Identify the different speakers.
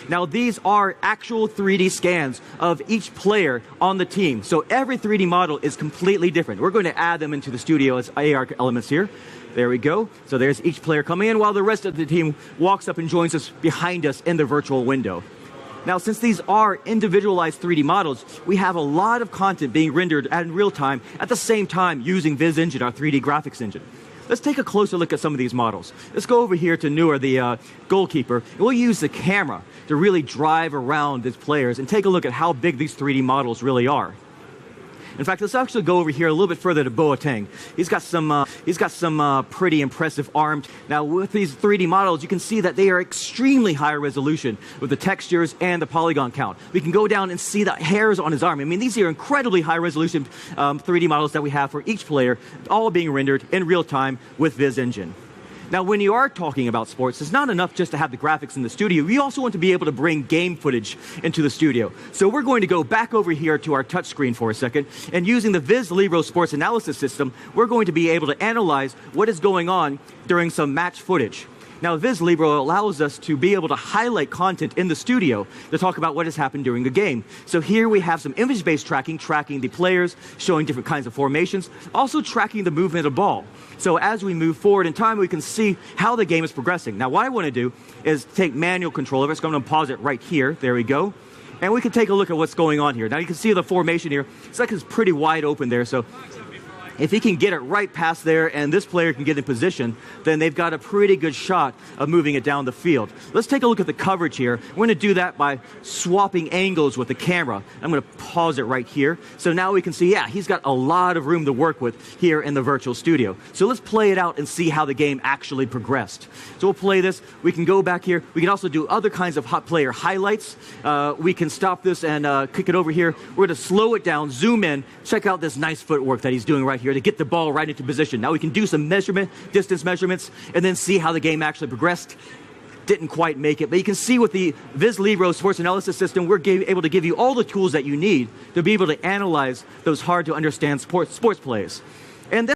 Speaker 1: Now, these are actual 3D scans of each player on the team. So every 3D model is completely different. We're going to add them into the studio as AR elements here. There we go. So there's each player coming in while the rest of the team walks up and joins us behind us in the virtual window. Now, since these are individualized 3D models, we have a lot of content being rendered in real time at the same time using VisEngine, our 3D graphics engine. Let's take a closer look at some of these models. Let's go over here to Noor, the goalkeeper, and we'll use the camera to really drive around these players and take a look at how big these 3D models really are. In fact, let's actually go over here a little bit further to Boateng. He's got some pretty impressive arms. Now, with these 3D models, you can see that they are extremely high resolution with the textures and the polygon count. We can go down and see the hairs on his arm. I mean, these are incredibly high resolution 3D models that we have for each player, all being rendered in real time with VisEngine. Now, when you are talking about sports, it's not enough just to have the graphics in the studio. We also want to be able to bring game footage into the studio. So we're going to go back over here to our touchscreen for a second, and using the VisLibro sports analysis system, we're going to be able to analyze what is going on during some match footage. Now, VisLibro allows us to be able to highlight content in the studio to talk about what has happened during the game. So here we have some image-based tracking the players, showing different kinds of formations, also tracking the movement of the ball. So as we move forward in time, we can see how the game is progressing. Now, what I want to do is take manual control of it. So I'm going to pause it right here. There we go. And we can take a look at what's going on here. Now, you can see the formation here. It's like it's pretty wide open there. So if he can get it right past there and this player can get in position, then they've got a pretty good shot of moving it down the field. Let's take a look at the coverage here. We're going to do that by swapping angles with the camera. I'm going to pause it right here. So now we can see, yeah, he's got a lot of room to work with here in the virtual studio. So let's play it out and see how the game actually progressed. So we'll play this. We can go back here. We can also do other kinds of hot player highlights. We can stop this and kick it over here. We're going to slow it down, zoom in, check out this nice footwork that he's doing right here to get the ball right into position. Now we can do some distance measurements, and then see how the game actually progressed. Didn't quite make it, but you can see with the VisLibro sports analysis system, we're able to give you all the tools that you need to be able to analyze those hard to understand sports plays. And